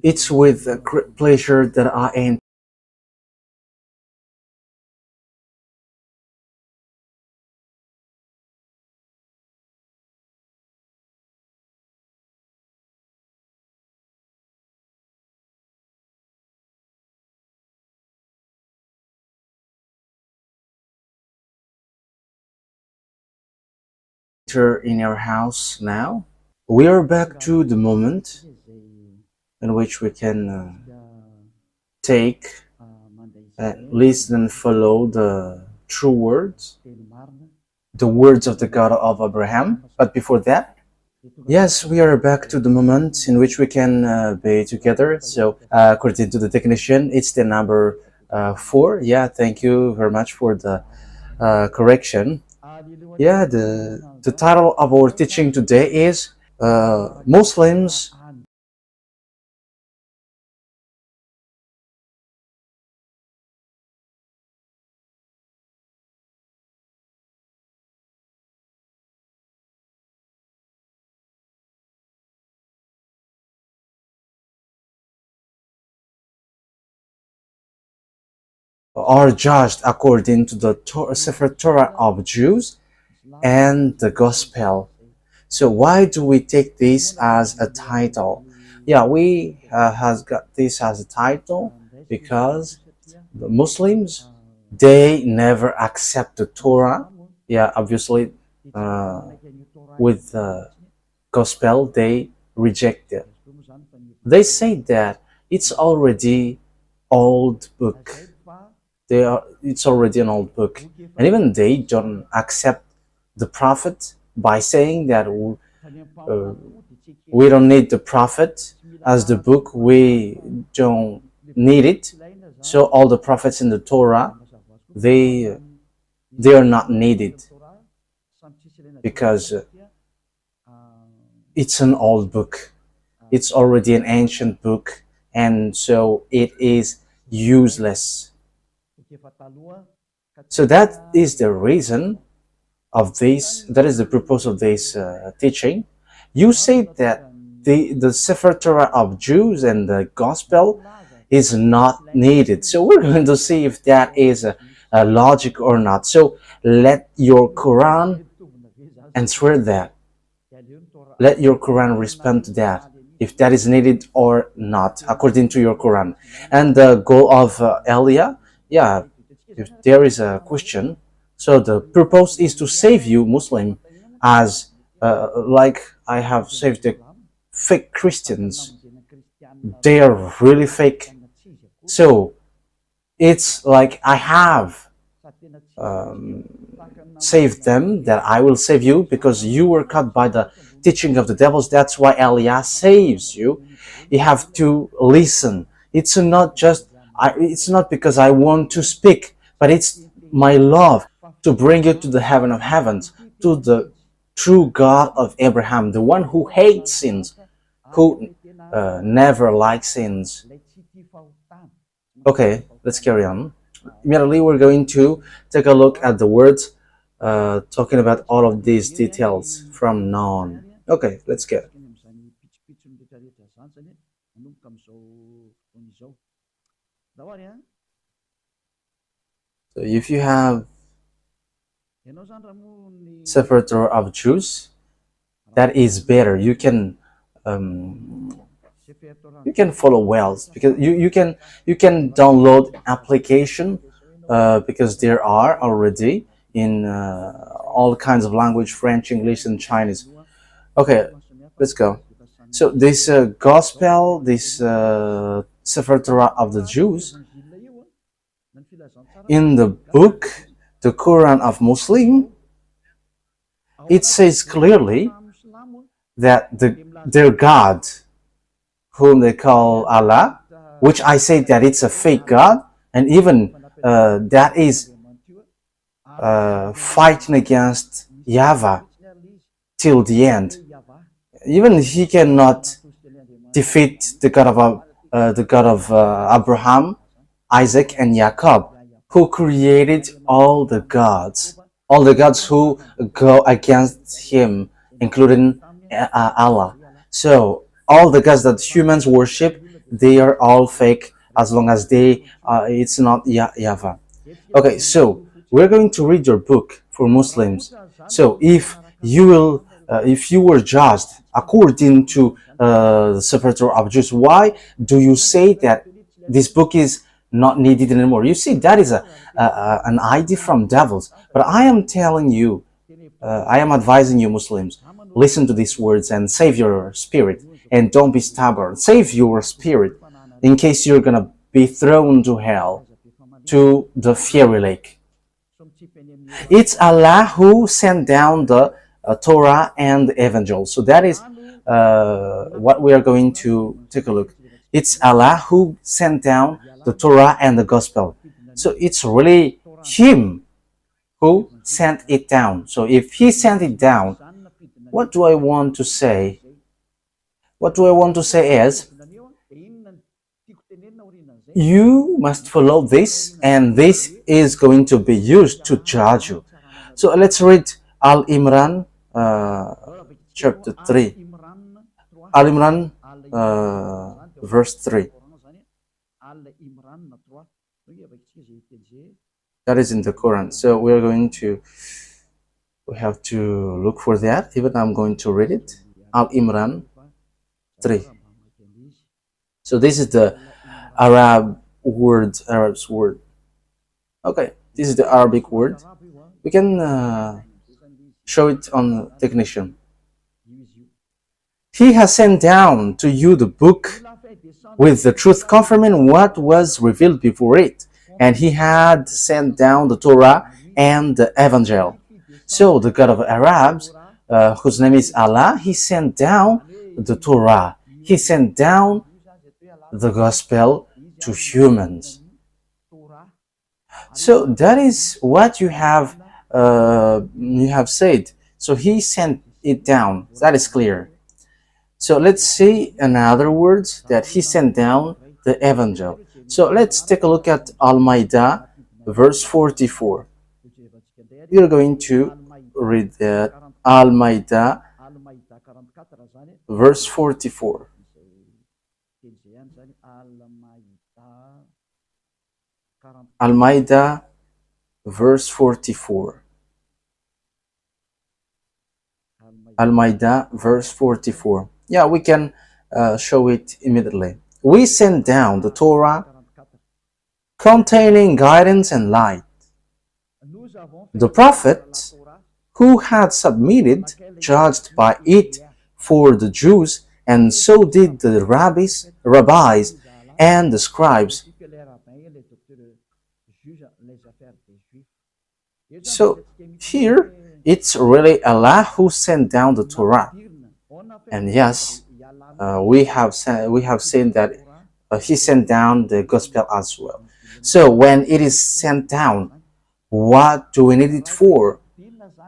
It's with great pleasure that I enter in our house now. We are back to the moment in which we can take, listen and follow the true words, the words of the God of Abraham. But before that, yes, we are back to the moment in which we can be together. So, according to the technician, it's the number 4. Yeah, thank you very much for the correction. Yeah, the title of our teaching today is Muslims are judged according to the Sefer Torah of Jews and the Gospel. So why do we take this as a title? Yeah, we has got this as a title because the Muslims, they never accept the Torah. Yeah, obviously, uh, with the Gospel, they reject it. They say that it's already old book. It's already an old book, and even they don't accept the prophet by saying that we don't need the prophet as the book. We don't need it. So all the prophets in the Torah, they they are not needed because it's an old book. It's already an ancient book, and so it is useless. So that is the reason of this. That is the purpose of this teaching. You say that the Sefer Torah of Jews and the Gospel is not needed. So we're going to see if that is a logic or not. So let your Quran answer that. Let your Quran respond to that, if that is needed or not, according to your Quran. And the goal of Elia, yeah, if there is a question, so the purpose is to save you, Muslim, as like I have saved the fake Christians. They are really fake. So it's like I have um, saved them, that I will save you because you were caught by the teaching of the devils. That's why Elias saves you. You have to listen. It's not just it's not because I want to speak, but it's my love to bring you to the heaven of heavens, to the true God of Abraham, the one who hates sins, who never likes sins. Okay, let's carry on. Immediately, we're going to take a look at the words talking about all of these details from now on. Okay, let's get. So if you have Sefer Torah of Jews, that is better. You can follow well because you can download application because there are already in all kinds of language, French, English, and Chinese. Okay, let's go. So this gospel, this Sefer Torah of the Jews, in the book, the Quran of Muslim, it says clearly that their God, whom they call Allah, which I say that it's a fake God, and even that is fighting against YAHVAH till the end. Even he cannot defeat the God of Abraham, Isaac, and Jacob, who created all the gods who go against him, including Allah. So all the gods that humans worship, they are all fake as long as it's not YAHVAH. Okay, so we're going to read your book for Muslims. So if you were judged according to the Sefer Torah of Jews, why do you say that this book is not needed anymore? You see, that is an idea from devils. But I am telling you, I am advising you, Muslims, listen to these words and save your spirit, and don't be stubborn. Save your spirit in case you're gonna be thrown to hell, to the fiery lake. It's Allah who sent down the Torah and the Evangel. So that is what we are going to take a look. It's Allah who sent down the Torah and the Gospel. So it's really Him who sent it down. So if He sent it down, what do I want to say? What do I want to say is, you must follow this, and this is going to be used to judge you. So let's read Al-Imran chapter 3. Al-Imran verse 3. That is in the Quran. So we have to look for that. Even I'm going to read it. Al-Imran 3. So this is the Arab's word. Okay, this is the Arabic word. We can show it on technician. He has sent down to you the book with the truth, confirming what was revealed before it, and He had sent down the Torah and the Evangel. So the God of Arabs, whose name is Allah, He sent down the Torah. He sent down the Gospel to humans. So that is what you have said. So He sent it down. That is clear. So let's see another words that He sent down the Evangel. So let's take a look at Al-Maidah verse 44. You're going to read that. Al-Maidah verse 44. Al-Maidah verse 44. Al-Maidah verse 44. Yeah, we can show it immediately. We sent down the Torah containing guidance and light. The prophet who had submitted judged by it for the Jews, and so did the rabbis and the scribes. So here it's really Allah who sent down the Torah, and yes, we have seen that He sent down the Gospel as well. So when it is sent down, what do we need it for?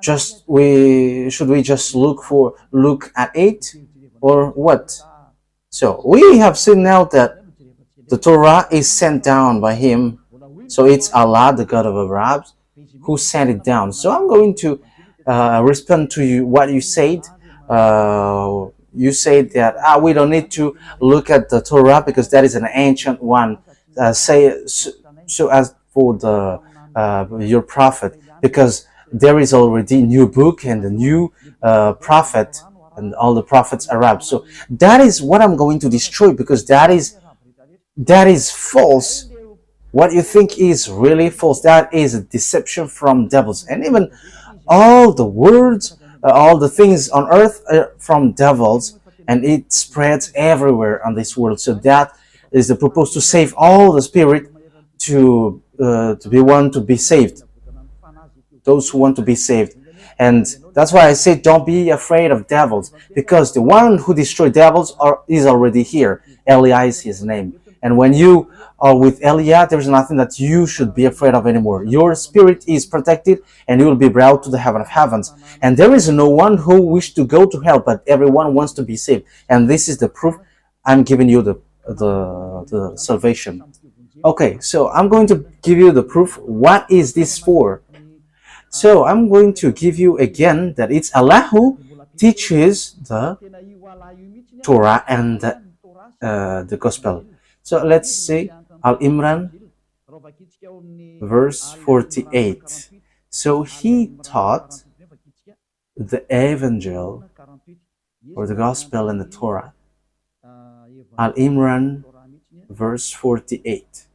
Should we just look at it, or what? So we have seen now that the Torah is sent down by Him. So it's Allah, the God of Arabs, who sent it down. So I'm going to respond to you what you said. You said that we don't need to look at the Torah because that is an ancient one. So as for your prophet, because there is already a new book and a new prophet, and all the prophets Arab. So that is what I'm going to destroy, because that is false. What you think is really false, that is a deception from devils. And even all the words, all the things on earth are from devils, and it spreads everywhere on this world. So that is the purpose, to save all the spirit, to be saved, those who want to be saved. And that's why I say don't be afraid of devils, because the one who destroyed devils is already here. Eliah is his name. And when you are with Eliah, there's nothing that you should be afraid of anymore. Your spirit is protected, and you will be brought to the heaven of heavens. And there is no one who wishes to go to hell, but everyone wants to be saved. And this is the proof. I'm giving you the salvation. Okay, so I'm going to give you the proof. What is this for? So I'm going to give you again that it's Allah who teaches the Torah and the Gospel. So let's see Al-Imran verse 48. So he taught the Evangel or the Gospel and the Torah. Al-Imran verse 48.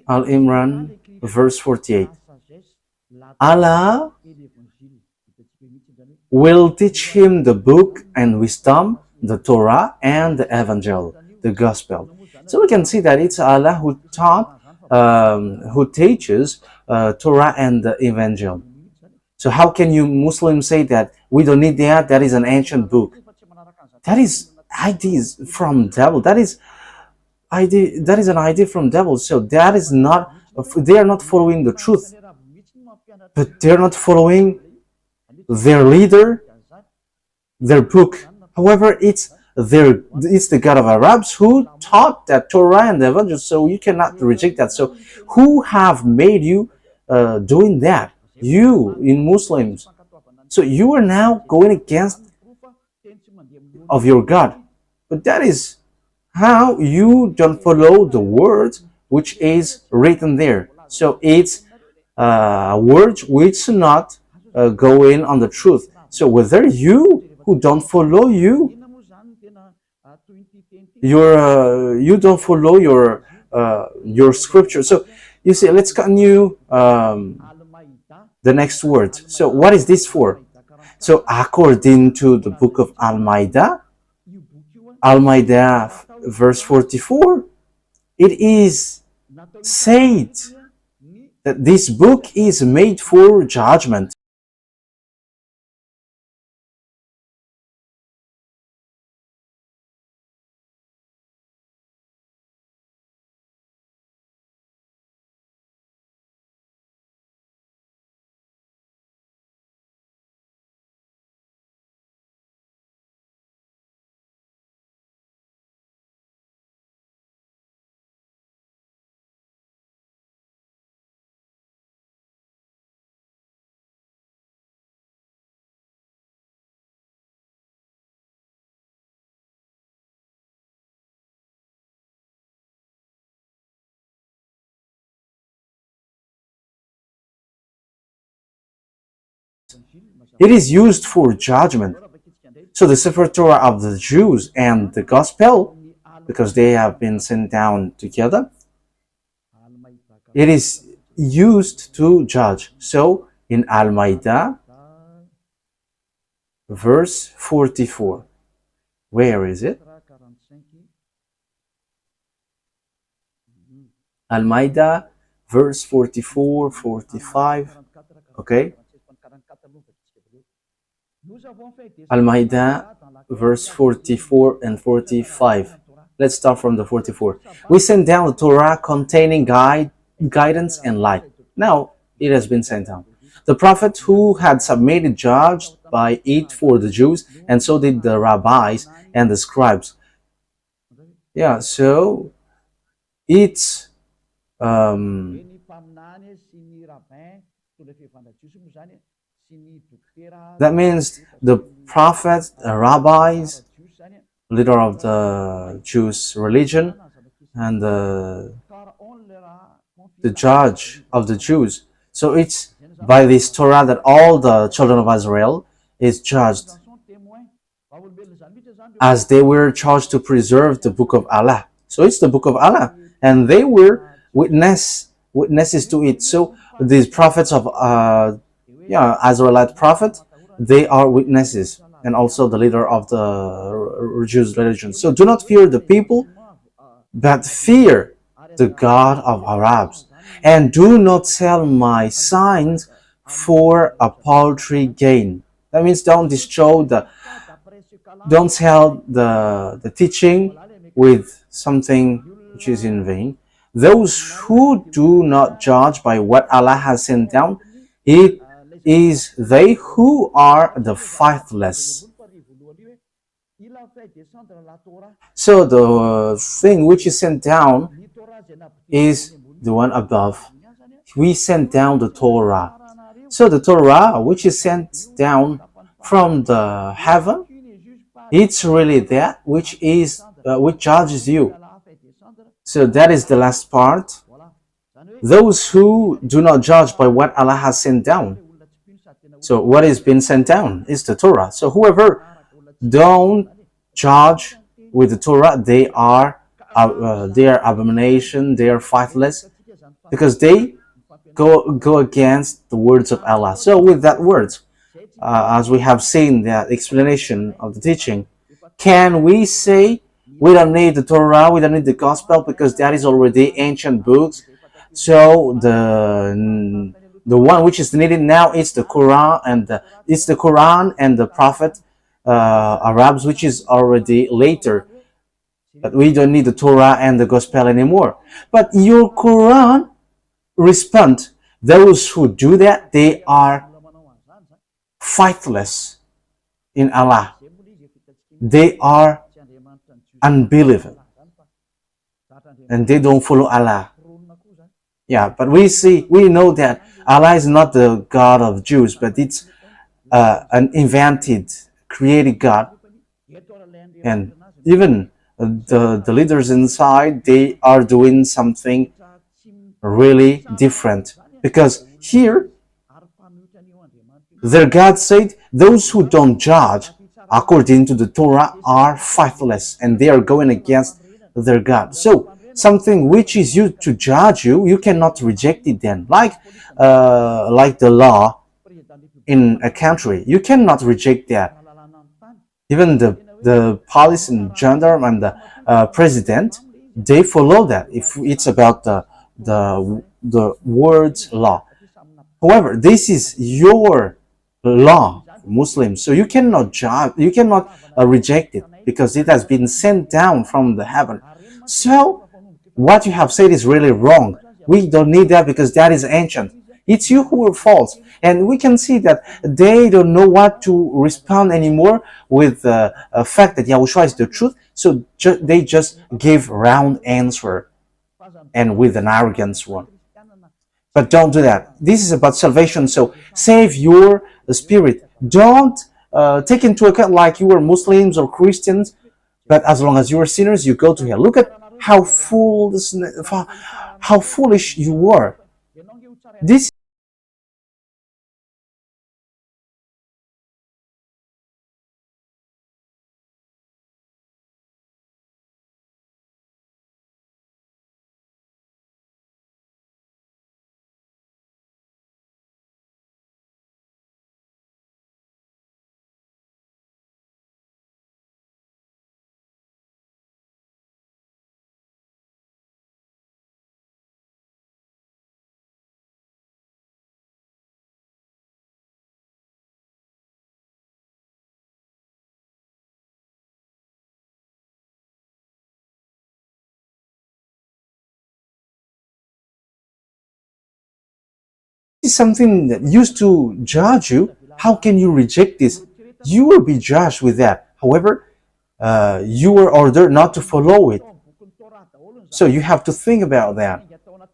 Al-Imran verse 48. Allah will teach him the book and wisdom, the Torah and the Evangel, the Gospel. So we can see that it's Allah who taught, who teaches Torah and the Evangel. So how can you Muslims say that we don't need that? That is an ancient book. That is ideas from devil. That is an idea from devil. So that is not. They are not following the truth, but they are not following their leader, their book. However, it's the God of Arabs who taught that Torah and the Evangel. So you cannot reject that. So who have made you doing that? You in Muslims. So you are now going against of your God. But that is how you don't follow the word which is written there. So it's a word which not go in on the truth. So whether you who don't follow you don't follow your scripture. So you see, let's continue the next word. So what is this for? So according to the book of Al-Maidah, verse 44, it is said that this book is made for judgment. It is used for judgment. So the Sefer Torah of the Jews and the Gospel, because they have been sent down together, it is used to judge. So in Al-Maidah, verse 44, where is it? Al-Maidah, verse 44, 45, okay? Al-Maidah, verse 44 and 45. Let's start from the 44. We sent down the Torah containing guidance and light. Now it has been sent down. The prophet who had submitted judged by it for the Jews, and so did the rabbis and the scribes. Yeah, so it's that means the prophets, the rabbis, leader of the Jewish religion, and the judge of the Jews. So it's by this Torah that all the children of Israel is judged, as they were charged to preserve the book of Allah. So it's the book of Allah, and they were witnesses to it. So these prophets of Israelite prophet, they are witnesses, and also the leader of the Jews religion. So do not fear the people, but fear the God of Arabs, and do not sell my signs for a paltry gain. That means don't sell the teaching with something which is in vain. Those who do not judge by what Allah has sent down, it is they who are the faithless. So the thing which is sent down is the one above. We sent down the Torah. So the Torah which is sent down from the heaven, it's really that which judges you. So that is the last part. Those who do not judge by what Allah has sent down. So what is being sent down is the Torah. So whoever don't judge with the Torah, they are abomination, they are faithless, because they go against the words of Allah. So with that words, as we have seen the explanation of the teaching, can we say we don't need the Torah, we don't need the Gospel, because that is already ancient books? So the one which is needed now is the Quran, and the Prophet Arabs, which is already later. But we don't need the Torah and the Gospel anymore. But your Quran respond, those who do that, they are faithless in Allah. They are unbelievers, and they don't follow Allah. Yeah, but we know that Allah is not the God of Jews, but it's an invented, created God. And even the leaders inside, they are doing something really different. Because here, their God said, those who don't judge according to the Torah are faithless, and they are going against their God. So something which is used to judge you, you cannot reject it then. Like the law in a country, you cannot reject that. Even the police and gendarme and the president, they follow that if it's about the words law. However, this is your law, Muslims, so you cannot judge, you cannot reject it, because it has been sent down from the heaven. So what you have said is really wrong. We don't need that, because that is ancient. It's you who are false. And we can see that they don't know what to respond anymore with the fact that YAHOSHUAH is the truth. So they just give round answer, and with an arrogance one. But don't do that. This is about salvation. So save your spirit. Don't take into account like you are Muslims or Christians, but as long as you are sinners, you go to hell. Look at how foolish you are. This is something that used to judge you. How can you reject this? You will be judged with that. However, you were ordered not to follow it. So you have to think about that.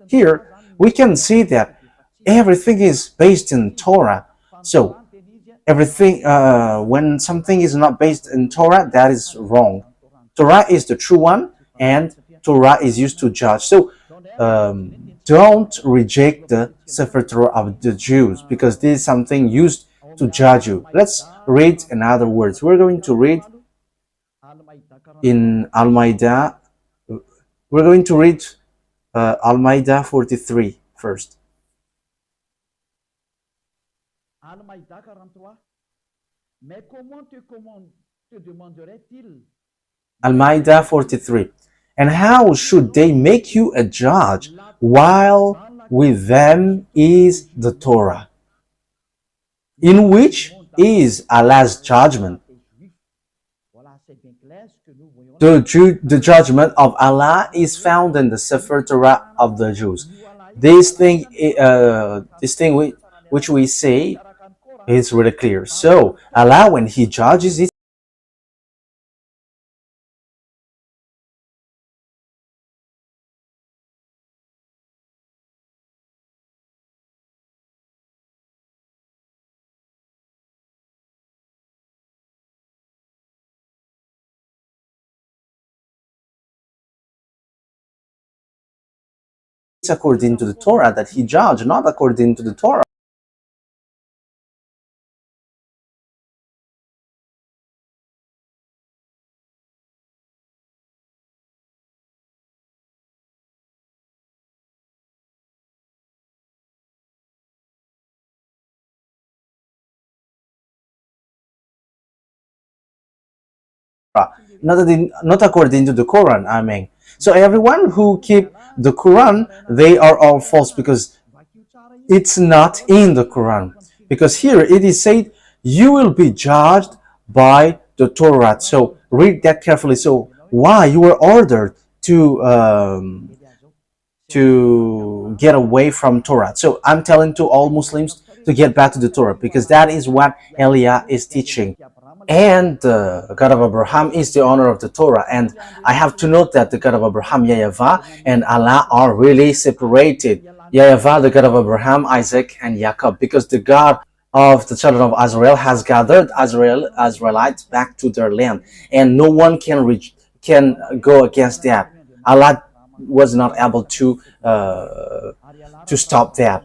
Here, we can see that everything is based in Torah. So everything, when something is not based in Torah, that is wrong. Torah is the true one, and Torah is used to judge. So don't reject the Sefer Torah of the Jews, because this is something used to judge you. Let's read in other words. We're going to read in Al-Maidah. We're going to read Al-Maidah 43 first. Al-Maidah 43. And how should they make you a judge while with them is the Torah, in which is Allah's judgment? The judgment of Allah is found in the Sefer Torah of the Jews. This thing which we say is really clear. So Allah, when He judges it, it's according to the Torah that He judged, not according to the Torah. Not according to the Quran, I mean. So everyone who keep the Quran, they are all false, because it's not in the Quran. Because here it is said, you will be judged by the Torah. So read that carefully. So why you were ordered to get away from Torah? So I'm telling to all Muslims to get back to the Torah, because that is what Elia is teaching. And the God of Abraham is the owner of the Torah. And I have to note that the God of Abraham, YAHVAH, and Allah are really separated. YAHVAH, the God of Abraham, Isaac, and Jacob, because the God of the children of Israel has gathered Israelites back to their land, and no one can go against that. Allah was not able to stop that.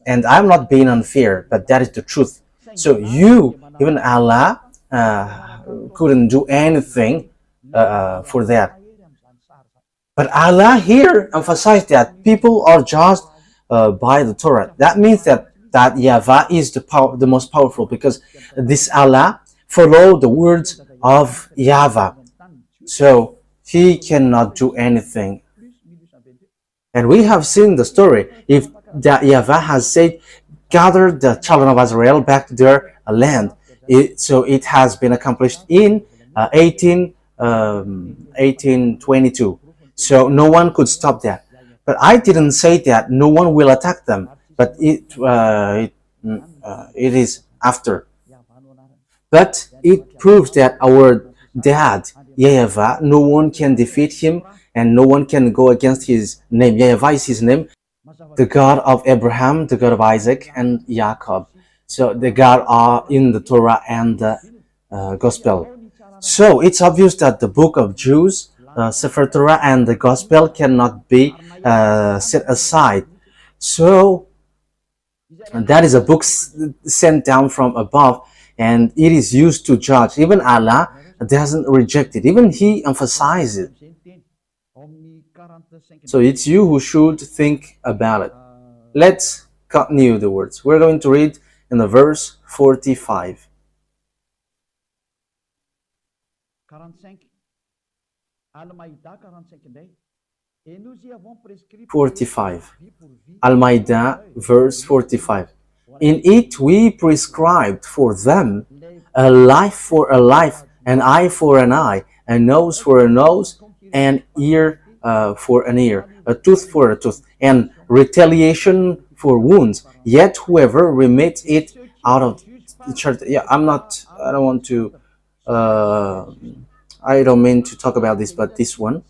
And I'm not being unfair, but that is the truth. So even Allah, couldn't do anything for that. But Allah here emphasized that people are judged by the Torah. That means that YAHVAH is the most powerful, because this Allah followed the words of YAHVAH. So He cannot do anything. And we have seen the story. If that YAHVAH has said, gather the children of Israel back to their land, so it has been accomplished in 1822. So no one could stop that. But I didn't say that no one will attack them, but it is after. But it proves that our dad, YAHVAH, no one can defeat him, and no one can go against his name. YAHVAH is his name, the God of Abraham, the God of Isaac, and Jacob. So the God are in the Torah and the Gospel. So it's obvious that the book of Jews, Sefer Torah, and the Gospel cannot be set aside. So that is a book sent down from above, and it is used to judge. Even Allah doesn't reject it. Even He emphasizes it. So it's you who should think about it. Let's continue the words. We're going to read in the verse 45. 45. Al-Maidah, verse 45. In it we prescribed for them a life for a life, an eye for an eye, a nose for a nose, an ear for an ear, a tooth for a tooth, and retaliation for wounds. Yet whoever remits it out of the church. I don't mean to talk about this, but this one.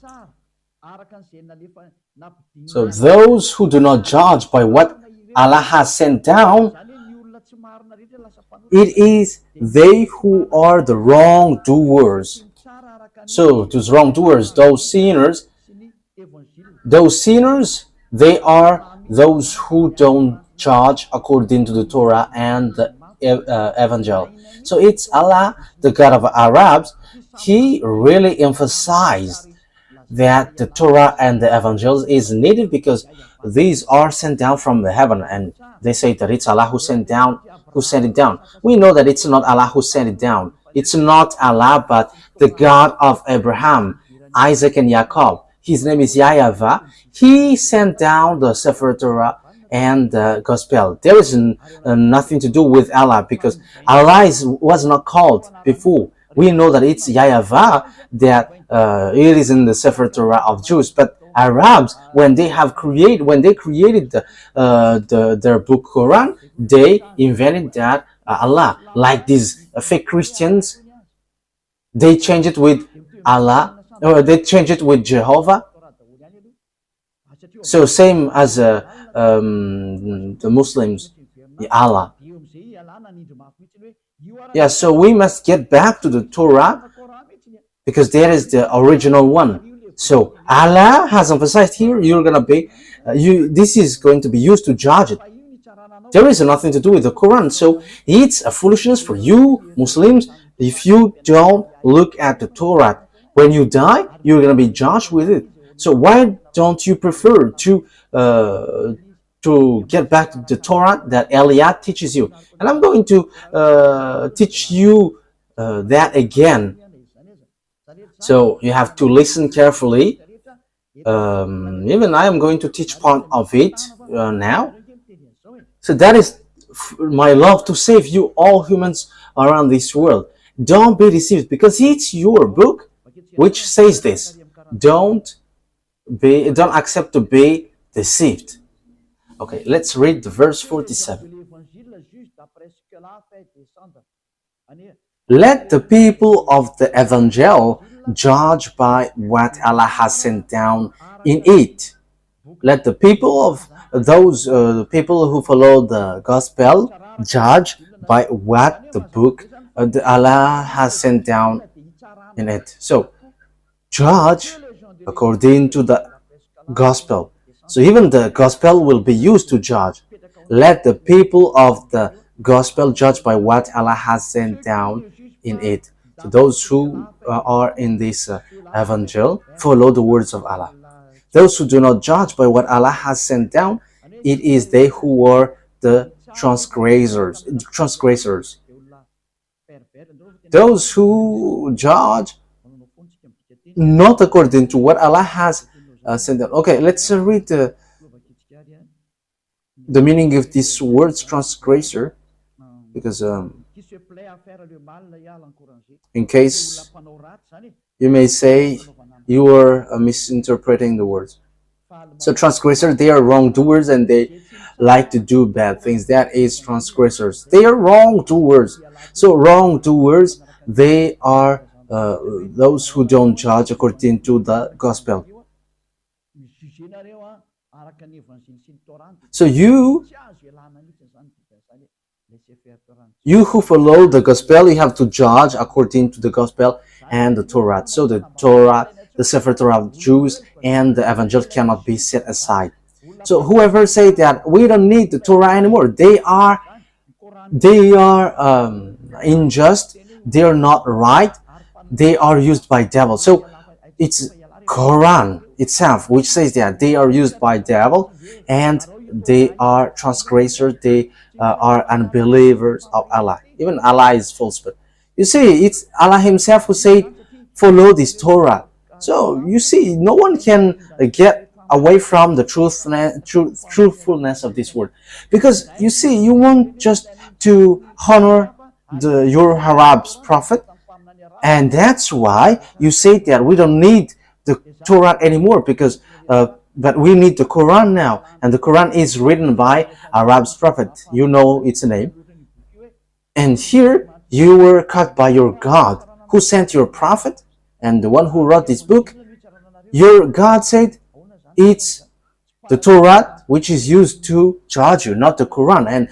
So those who do not judge by what Allah has sent down, it is they who are the wrongdoers. So those wrongdoers, those sinners, they are those who don't judge according to the Torah and the Evangel. So it's Allah, the God of Arabs. He really emphasized that the Torah and the Evangel is needed because these are sent down from the heaven, and they say that it's Allah who sent it down. We know that it's not Allah who sent it down. It's not Allah, but the God of Abraham, Isaac, and Jacob. His name is YAHVAH. He sent down the Sefer Torah and the Gospel. There is nothing to do with Allah, because Allah was not called before. We know that it's YAHVAH that it is in the Sefer Torah of Jews, but Arabs, when they created their book Quran, they invented that Allah. Like these fake Christians, they change it with Allah, or they change it with Jehovah. So same as the Muslims, Allah. Yeah, so we must get back to the Torah, because there is the original one. So Allah has emphasized here, you're gonna be, this is going to be used to judge it. There is nothing to do with the Quran. So it's a foolishness for you Muslims if you don't look at the Torah. When you die, you're gonna be judged with it. So why don't you prefer to get back to the Torah that Eliot teaches you? And I'm going to teach you that again. So you have to listen carefully. Even I am going to teach part of it now. So that is my love to save you, all humans around this world. Don't be deceived, because it's your book which says this. Don't accept to be deceived. Okay, let's read the verse 47. Let the people of the Evangel judge by what Allah has sent down in it. Let the people of those people who follow the gospel judge by what the book Allah has sent down in it. So judge according to the gospel. So even the gospel will be used to judge. Let the people of the gospel judge by what Allah has sent down in it. So those who are in this evangel follow the words of Allah. Those who do not judge by what Allah has sent down, it is they who are the transgressors. Those who judge not according to what Allah has sent down. Okay, let's read the meaning of this word transgressor, because in case you may say you are misinterpreting the words. So transgressors, they are wrongdoers and they like to do bad things. That is transgressors. They are wrongdoers. So wrongdoers, they are those who don't judge according to the gospel. So you who follow the gospel, you have to judge according to the gospel and the Torah. So the Torah, the Sefer Torah of Jews and the Evangel cannot be set aside. So whoever say that we don't need the Torah anymore, they are unjust, they are not right, they are used by devil. So it's Quran itself which says that they are used by devil and they are transgressors, they are unbelievers of Allah. Even Allah is false, but you see, it's Allah himself who said follow this Torah. So you see, no one can get away from the truthfulness of this word, because you see, you want just to honor your Arab's prophet, and that's why you say that we don't need the Torah anymore, because but we need the Quran now, and the Quran is written by Arab's prophet. You know its name, and here you were cut by your God who sent your prophet, and the one who wrote this book. Your God said it's the Torah which is used to judge you, not the Quran. And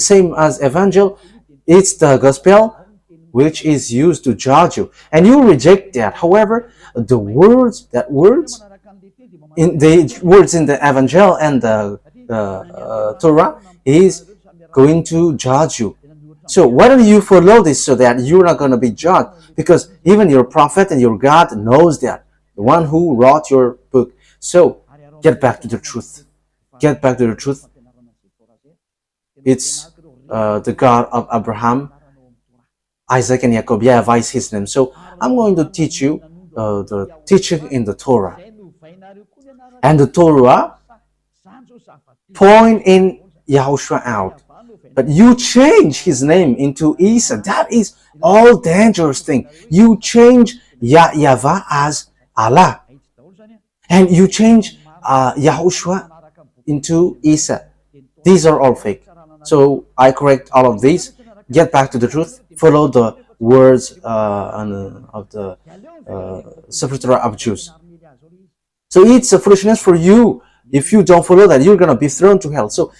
same as Evangel, it's the gospel which is used to judge you, and you reject that. However, the words in the Evangel and the Torah, He is going to judge you. So why don't you follow this so that you're not going to be judged? Because even your prophet and your God knows that, the one who wrote your book. So get back to the truth. Get back to the truth. It's the God of Abraham, Isaac, and Jacob. YAHVAH is his name. So I'm going to teach you the teaching in the Torah. And the Torah point in YAHOSHUAH out. But you change his name into Isa. That is all dangerous thing. You change YAHVAH as Allah. And you change YAHOSHUAH into Isa. These are all fake. So I correct all of these. Get back to the truth. Follow the words of the Sefer Torah of Jews. So it's a foolishness for you. If you don't follow that, you're going to be thrown to hell. So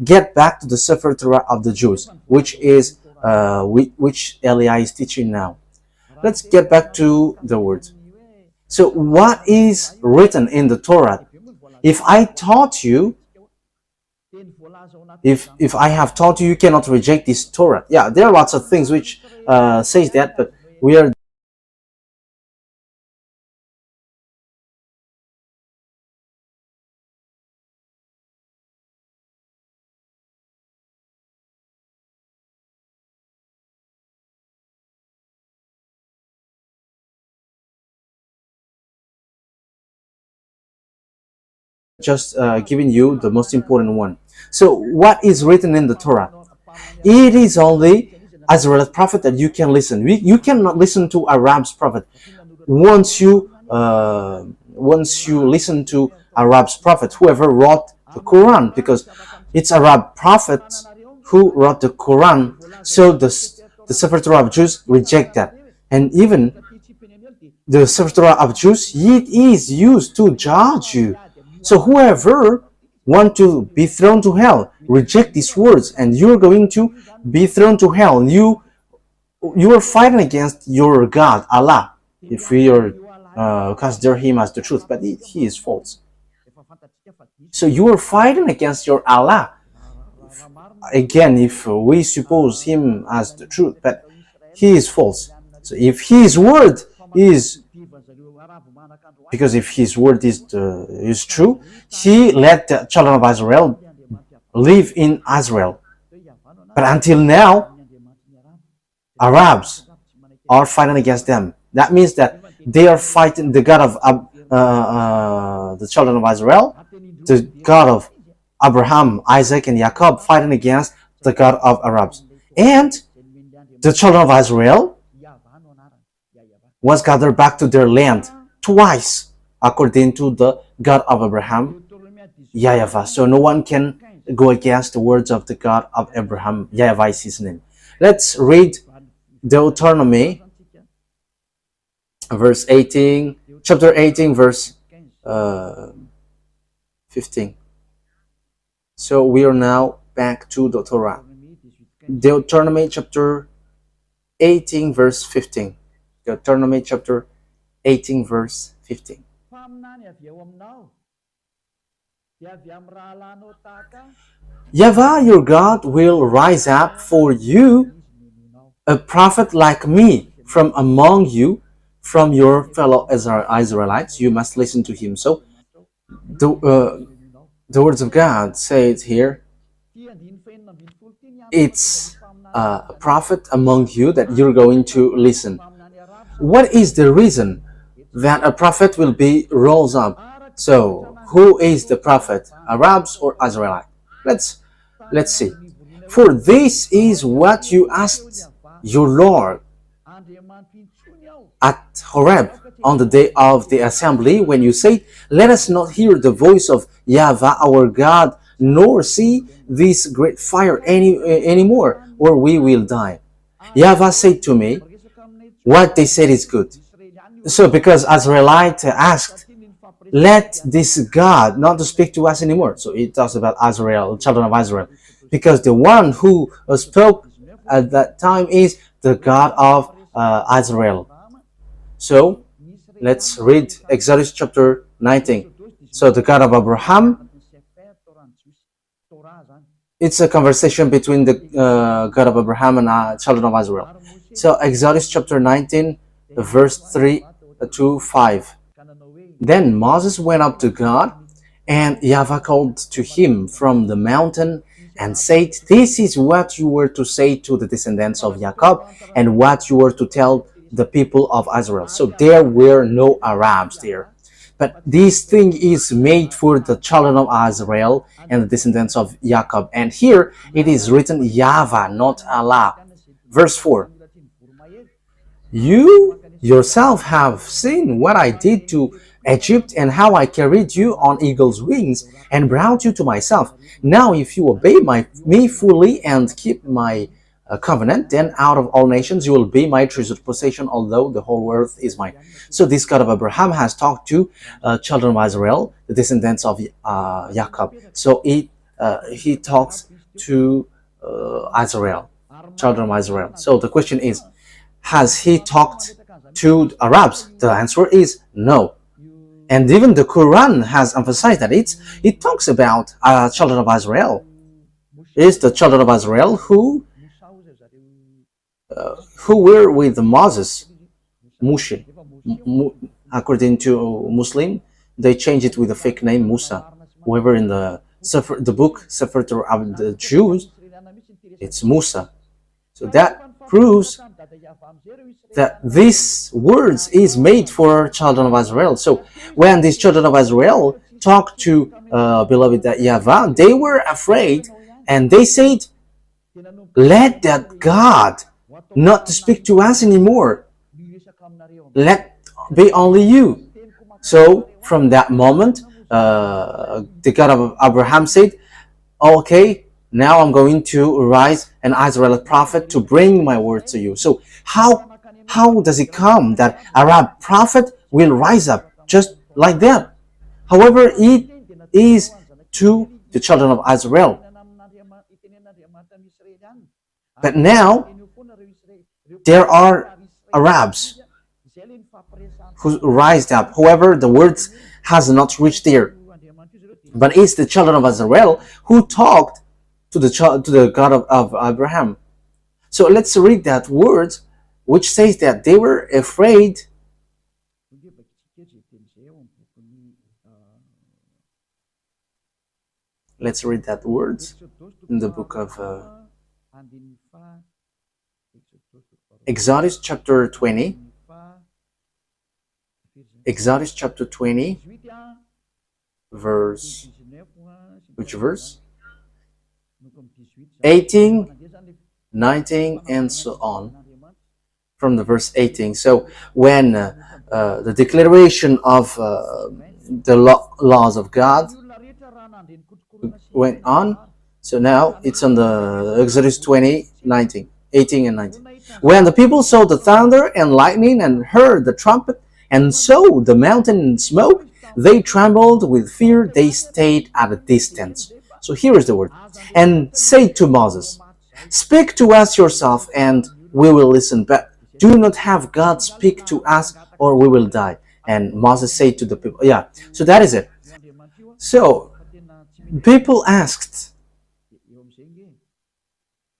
get back to the Sefer Torah of the Jews, which is which Eli is teaching now. Let's get back to the words. So what is written in the Torah? If I taught you, if I have taught you, you cannot reject this Torah. Yeah, there are lots of things which says that, but we are just giving you the most important one. So what is written in the Torah? It is only Israel's prophet that you can listen. You cannot listen to Arab's prophet. Once you listen to Arab's prophet, whoever wrote the Quran, because it's Arab prophets who wrote the Quran, so the Sefer Torah of Jews reject that. And even the Sefer Torah of Jews, it is used to judge you. So whoever want to be thrown to hell, reject these words, and you're going to be thrown to hell. You are fighting against your God, Allah, if we are consider him as the truth, but he is false. So you are fighting against your Allah. Again, if we suppose him as the truth, but he is false. So if his word is, because if his word is true, he let the children of Israel live in Israel. But until now, Arabs are fighting against them. That means that they are fighting the God of the children of Israel, the God of Abraham, Isaac, and Jacob, fighting against the God of Arabs. And the children of Israel was gathered back to their land twice, according to the God of Abraham, YAHVAH. So no one can go against the words of the God of Abraham. YAHVAH is his name. Let's read Deuteronomy, verse 18, chapter 18, verse 15. So we are now back to the Torah. Deuteronomy chapter 18, verse 15. Deuteronomy chapter 18, verse 15. YAHVAH, your God, will rise up for you a prophet like me from among you, from your fellow Israelites. You must listen to him. So the words of God say it here. It's a prophet among you that you're going to listen. What is the reason that a prophet will be rose up? So who is the prophet, Arabs or Israelites? Let's see. For this is what you asked your Lord at Horeb on the day of the assembly, when you said, let us not hear the voice of YAHVAH our God, nor see this great fire anymore, or we will die. YAHVAH said to me, what they said is good. So because Azraelite asked, let this God not to speak to us anymore. So it talks about Israel, children of Israel, because the one who spoke at that time is the God of Israel. So let's read Exodus chapter 19. So the God of Abraham, it's a conversation between the God of Abraham and children of Israel. So Exodus chapter 19, verse 3 to 5. Then Moses went up to God, and YAHVAH called to him from the mountain and said, this is what you were to say to the descendants of Jacob, and what you were to tell the people of Israel. So there were no Arabs there. But this thing is made for the children of Israel and the descendants of Jacob. And here it is written YAHVAH, not Allah. Verse 4. You yourself have seen what I did to Egypt and how I carried you on eagle's wings and brought you to myself. Now if you obey me fully and keep my covenant, then out of all nations you will be my treasured possession, although the whole earth is mine. So this God of Abraham has talked to children of Israel, the descendants of Jacob. So he talks to Israel, children of Israel. So the question is, has he talked to Arabs? The answer is no. And even the Quran has emphasized that it talks about children of Israel. It is the children of Israel who were with Moses, Moshe. According to Muslim, they change it with a fake name, Musa. However, in the book Sefer Torah of the Jews, it's Musa. So that proves that these words is made for children of Israel. So when these children of Israel talked to beloved YAHVAH, they were afraid, and they said, let that God not to speak to us anymore. Let be only you. So from that moment, the God of Abraham said, okay, now I'm going to rise an Israelite prophet to bring my word to you. So how does it come that Arab prophet will rise up just like that? However, it is to the children of Israel. But now there are Arabs who rised up. However, the words has not reached there. But it's the children of Israel who talked to the God of Abraham. So let's read that word, which says that they were afraid. Let's read that word in the book of Exodus chapter 20. Exodus chapter 20, verse, which verse? 18, 19, and so on. From the verse 18. So when the declaration of the laws of God went on, so now it's on the Exodus 20, 19, 18 and 19. When the people saw the thunder and lightning and heard the trumpet and saw the mountain in smoke, they trembled with fear. They stayed at a distance. So here is the word. And said to Moses, speak to us yourself and we will listen, but do not have God speak to us or we will die. And Moses said to the people, yeah, so that is it. So people asked,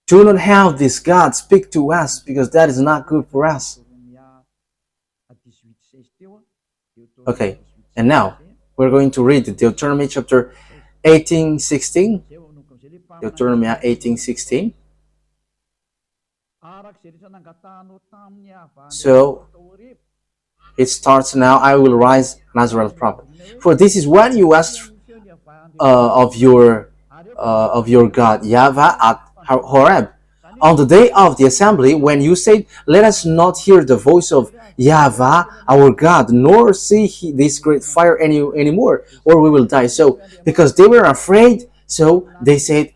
do not have this God speak to us because that is not good for us. Okay, and now we're going to read Deuteronomy chapter 18:16. Deuteronomy 18:16. So it starts now. I will rise an Israelite prophet. For this is what you asked of your God YAHVAH at Horeb on the day of the assembly, when you said, let us not hear the voice of YAHVAH our God, nor see this great fire anymore, or we will die. So because they were afraid, so they said,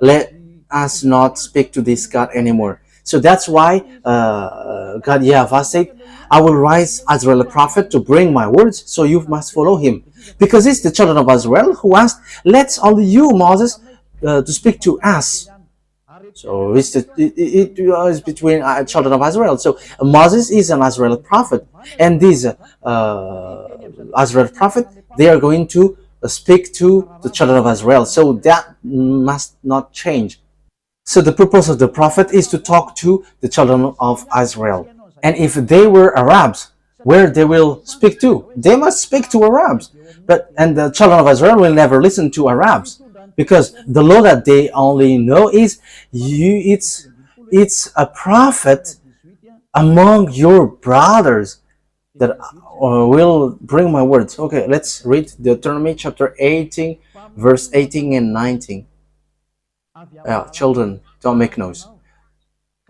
let us not speak to this God anymore. So that's why God YAHVAH said, I will rise Israel a prophet to bring my words, so you must follow him. Because it's the children of Israel who asked, let's only you, Moses, to speak to us. So it is between children of Israel. So Moses is an Israeli prophet, and these Israeli prophet, they are going to speak to the children of Israel. So that must not change. So the purpose of the prophet is to talk to the children of Israel. And if they were Arabs, where they will speak to? They must speak to Arabs. And the children of Israel will never listen to Arabs, because the law that they only know is it's a prophet among your brothers that will bring my words. Okay, let's read Deuteronomy chapter 18, verse 18 and 19. Children, don't make noise.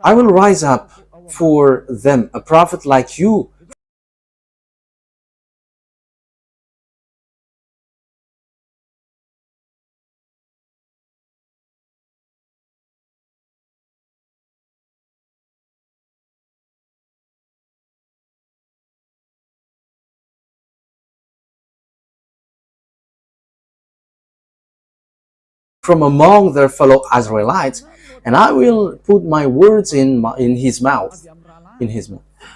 I will rise up for them a prophet like you from among their fellow Israelites, and I will put my words in his mouth.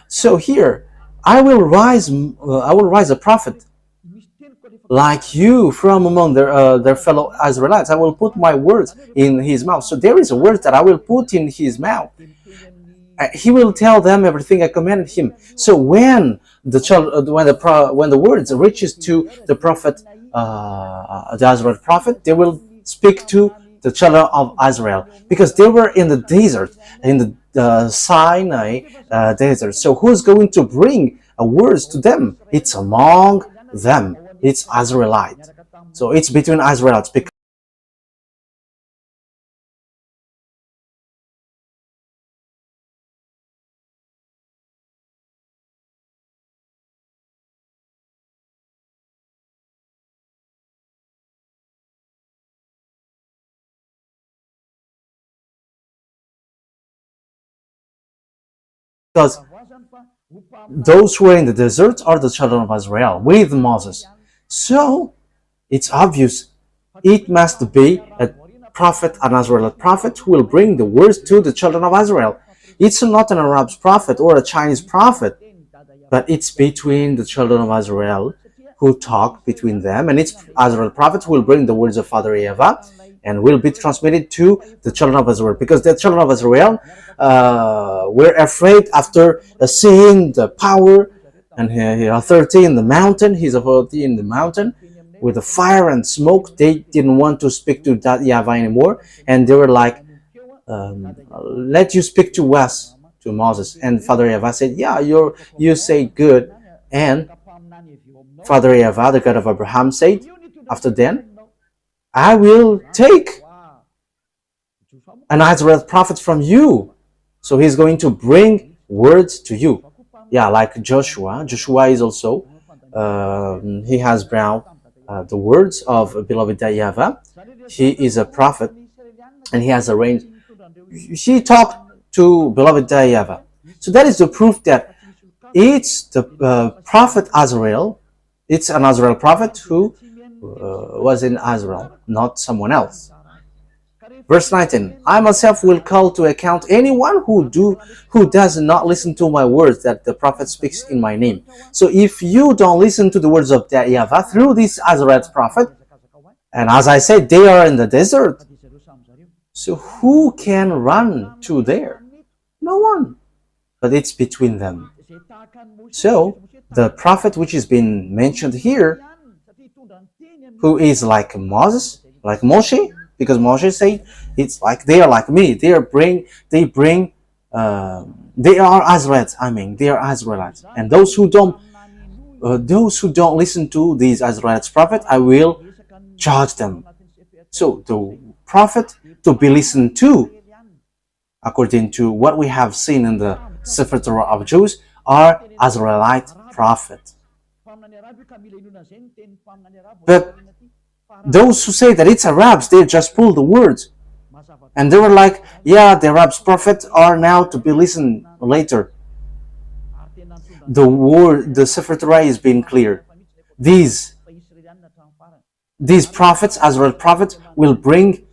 So here, I will rise a prophet like you from among their fellow Israelites. I will put my words in his mouth. So there is a word that I will put in his mouth. He will tell them everything I commanded him. So when the words reaches to the prophet, the Israel prophet, they will speak to the children of Israel, because they were in the desert, in the Sinai desert. So who's going to bring words to them? It's among them. It's Israelite. So it's between Israelites. Because those who are in the desert are the children of Israel with Moses. So it's obvious it must be a prophet, an Israelite prophet, who will bring the words to the children of Israel. It's not an Arab prophet or a Chinese prophet, but it's between the children of Israel who talk between them, and it's Israel prophet who will bring the words of Father YAHVAH and will be transmitted to the children of Israel, because the children of Israel were afraid after seeing the power and authority in the mountain, his authority in the mountain with the fire and smoke. They didn't want to speak to that YAHVAH anymore, and they were like, let you speak to us, to Moses. And Father YAHVAH said, yeah, you say good. And Father YAHVAH, the God of Abraham, said, after then, I will take an Israel prophet from you. So he's going to bring words to you. Yeah, like Joshua. Joshua is also, he has brought the words of beloved YAHVAH. He is a prophet, and he has arranged, he talked to beloved YAHVAH. So that is the proof that it's the prophet Azrael. It's an Israel prophet who was in Israel, not someone else. Verse 19, I myself will call to account anyone who does not listen to my words that the prophet speaks in my name. So if you don't listen to the words of YAHVAH through this Israelite prophet, and as I said, they are in the desert, so who can run to there? No one. But it's between them. So the prophet which is being mentioned here, who is like Moses, like Moshe, because Moshe said it's like they are like me. They are Israelites. They are Israelites, and those who don't listen to these Israelites prophet, I will judge them. So the prophet to be listened to, according to what we have seen in the Sefer Torah of Jews, are Israelite prophets. But those who say that it's Arabs, they just pull the words. And they were like, yeah, the Arabs prophets are now to be listened later. the Sefer Torah is being clear. These prophets, Israel prophets, will bring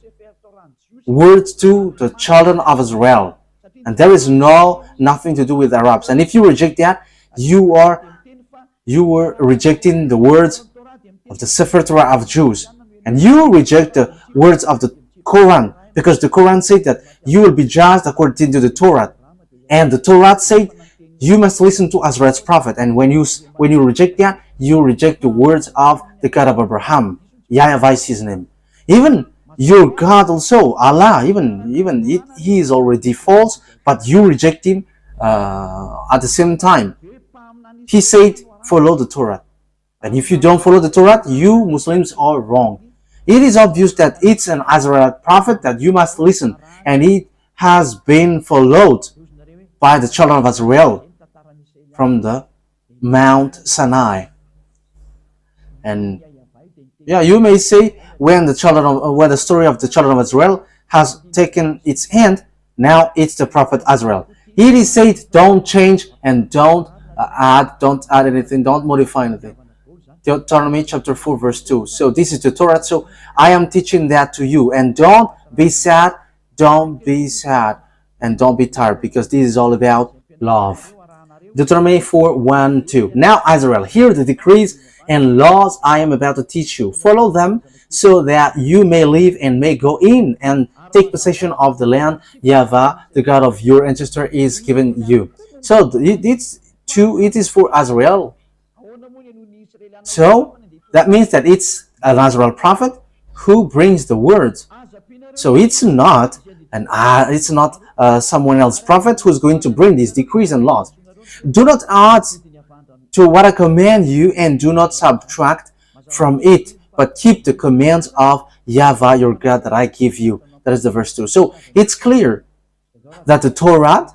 words to the children of Israel, and there is nothing to do with Arabs. And if you reject that, you are rejecting the words of the Sefer Torah of Jews, and you reject the words of the Quran, because the Quran said that you will be judged according to the Torah, and the Torah said you must listen to Israel's prophet. And when you reject that, you reject the words of the God of Abraham. YAHVAH is his name. Even your God also, Allah, even he is already false, but you reject him at the same time. He said, follow the Torah. And if you don't follow the Torah, you Muslims are wrong. It is obvious that it's an Israelite prophet that you must listen, and it has been followed by the children of Israel from the Mount Sinai. And yeah, you may say, when the story of the children of Israel has taken its end, now it's the prophet Israel. It is said, don't change and don't add anything, don't modify anything. Deuteronomy chapter 4 verse 2. So this is the Torah, so I am teaching that to you. And don't be sad, and don't be tired, because this is all about love. Deuteronomy 4, 1, 2. Now Israel, hear the decrees and laws I am about to teach you. Follow them, so that you may live and may go in and take possession of the land YAHVAH, the God of your ancestor, is giving you. So it is for Israel. So that means that it's an Israel prophet who brings the words. So it's not someone else prophet who's going to bring these decrees and laws. Do not add to what I command you, and do not subtract from it, but keep the commands of YAHVAH your God that I give you. That is the verse 2. So it's clear that the Torah,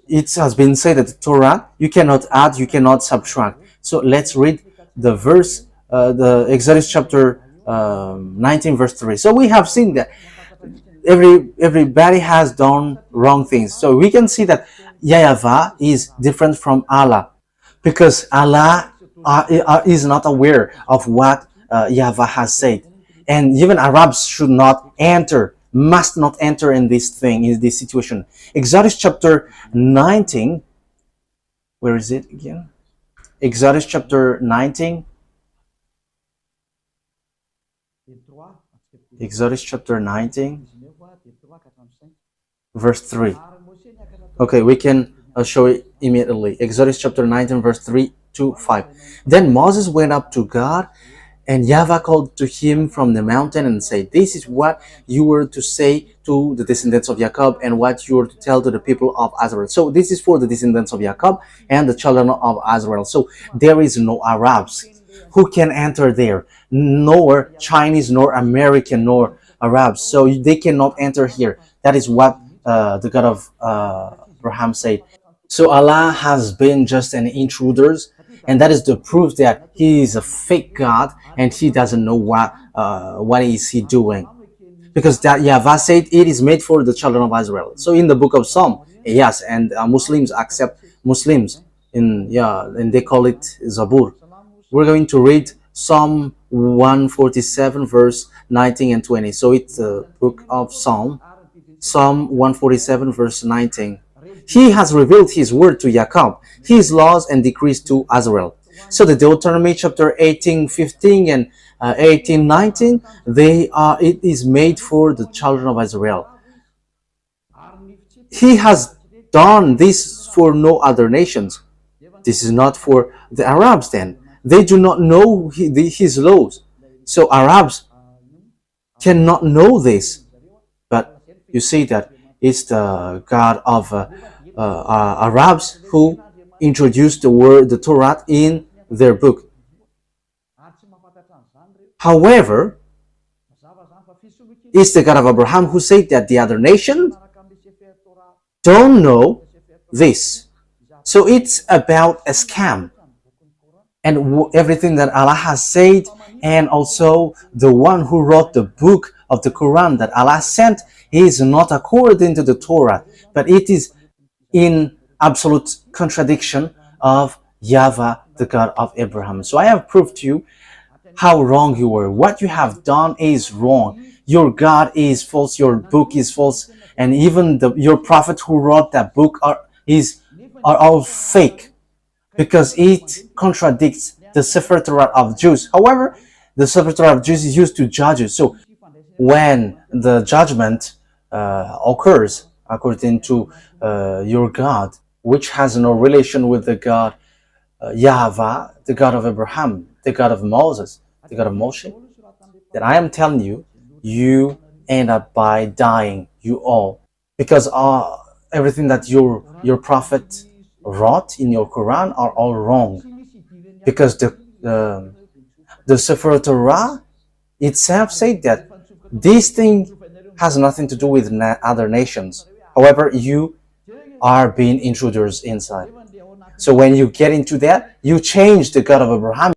it has been said that the Torah, you cannot add, you cannot subtract. So let's read the verse, the Exodus chapter 19 verse 3. So we have seen that everybody has done wrong things. So we can see that YAHVAH is different from Allah, because Allah is not aware of what YAHVAH has said. And even Arabs must not enter in this situation. Exodus chapter 19, where is it again? Exodus chapter 19. Exodus chapter 19, verse 3. Okay, we can show it immediately. Exodus chapter 19, verse 3 to 5. Then Moses went up to God, and YAHVAH called to him from the mountain and said, this is what you were to say to the descendants of Jacob, and what you were to tell to the people of Israel. So this is for the descendants of Jacob and the children of Israel. So there is no Arabs who can enter there, nor Chinese, nor American, nor Arabs. So they cannot enter here. That is what the God of Abraham said. So Allah has been just an intruder, and that is the proof that he is a fake God, and he doesn't know what is he doing, because that YAHVAH said it is made for the children of Israel. So in the book of Psalm, yes, and Muslims accept Muslims and they call it Zabur. We're going to read Psalm 147 verse 19 and 20. So it's the book of Psalm 147 verse 19. He has revealed his word to Jacob, his laws and decrees to Israel. So the Deuteronomy chapter 18:15 and 18:19, it is made for the children of Israel. He has done this for no other nations. This is not for the Arabs then. They do not know his laws. So Arabs cannot know this. But you see that it's the God of Arabs who introduced the Torah in their book. However, it's the God of Abraham who said that the other nations don't know this. So it's about a scam. And everything that Allah has said, and also the one who wrote the book of the Quran that Allah sent, is not according to the Torah, but it is in absolute contradiction of YAHVAH, the God of Abraham. So I have proved to you how wrong you were. What you have done is wrong. Your God is false, your book is false, and even your prophet who wrote that book are all fake, because it contradicts the Sefer Torah of Jews. However, the Sefer Torah of Jews is used to judge you. So when the judgment occurs according to your God, which has no relation with the God YAHVAH, the God of Abraham, the God of Moses, the God of Moshe, then I am telling you, you end up by dying, you all, because everything that your prophet wrote in your Quran are all wrong, because the Sefer Torah itself said that this thing has nothing to do with other nations. However, you are being intruders inside. So when you get into that, you change the God of Abraham.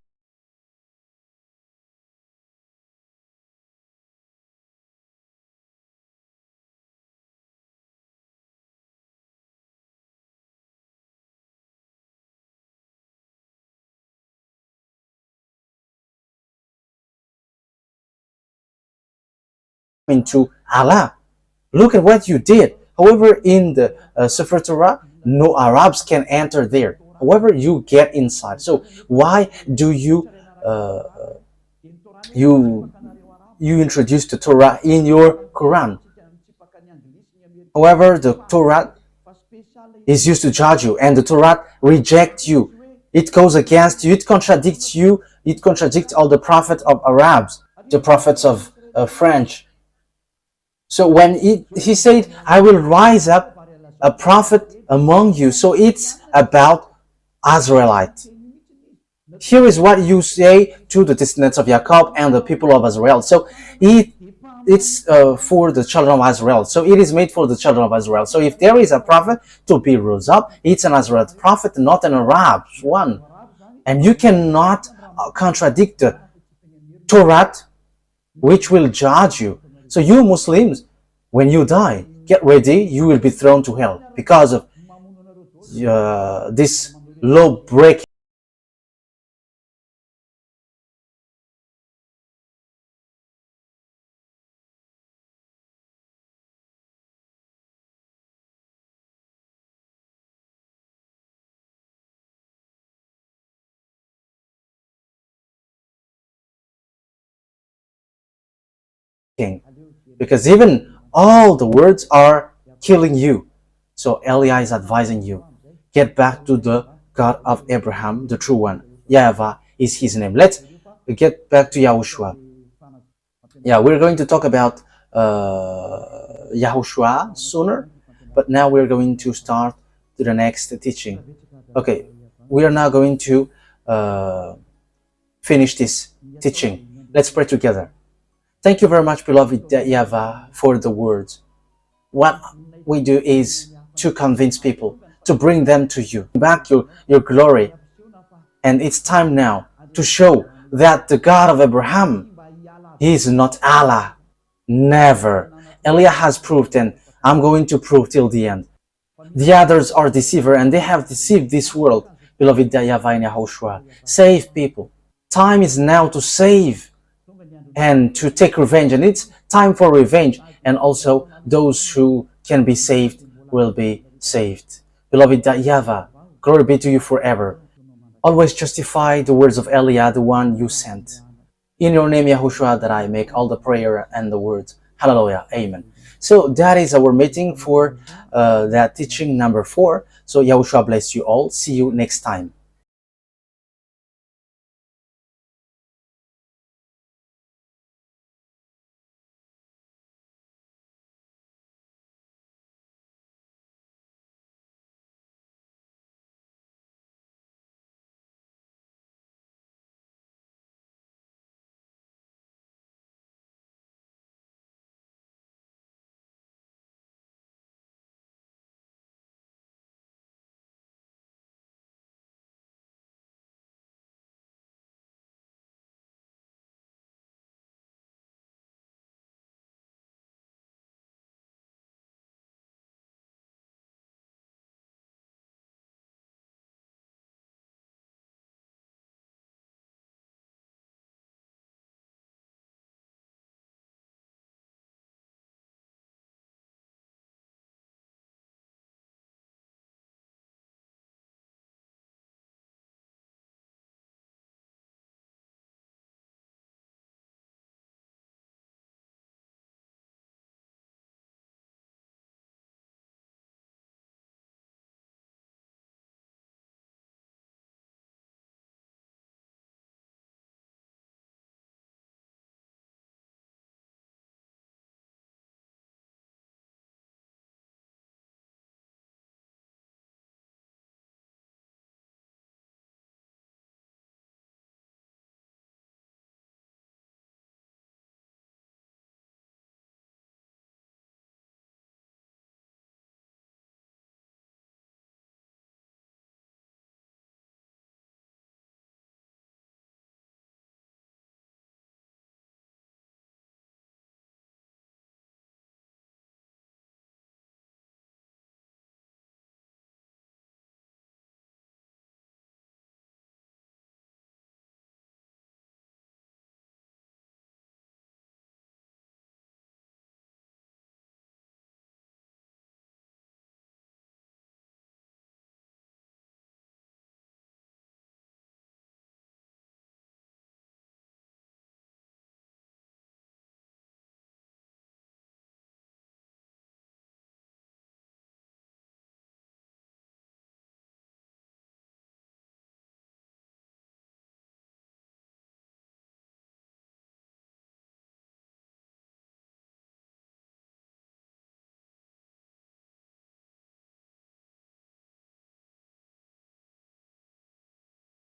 Into Allah. Look at what you did. However, in the Sefer Torah, no Arabs can enter there. However, you get inside. So why do you introduce the Torah in your Quran? However, the Torah is used to judge you, and the Torah rejects you. It goes against you. It contradicts you. It contradicts all the prophets of Arabs, the prophets of French. So when he said, I will rise up a prophet among you. So it's about Israelite. Here is what you say to the descendants of Jacob and the people of Israel. So it's for the children of Israel. So it is made for the children of Israel. So if there is a prophet to be rose up, it's an Israelite prophet, not an Arab one. And you cannot contradict the Torah, which will judge you. So you Muslims, when you die, get ready, you will be thrown to hell because of this law breaking. Because even all the words are killing you. So Elia is advising you, get back to the God of Abraham, the true one. YAHVAH is his name. Let's get back to YAHOSHUAH. Yeah, we're going to talk about YAHOSHUAH sooner, but now we're going to start to the next teaching. Okay, we are now going to finish this teaching. Let's pray together. Thank you very much, beloved YAHVAH, for the words. What we do is to convince people, to bring them to you, back your glory. And it's time now to show that the God of Abraham, he is not Allah. Never. Elia has proved, and I'm going to prove till the end. The others are deceiver, and they have deceived this world. Beloved YAHVAH and YAHOSHUAH, save people. Time is now to save and to take revenge, and it's time for revenge, and also those who can be saved will be saved. Beloved YAHVAH, glory be to you forever. Always justify the words of Elia, the one you sent. In your name, YAHOSHUAH, that I make all the prayer and the words. Hallelujah. Amen. So that is our meeting for that teaching number 4. So YAHOSHUAH bless you all. See you next time.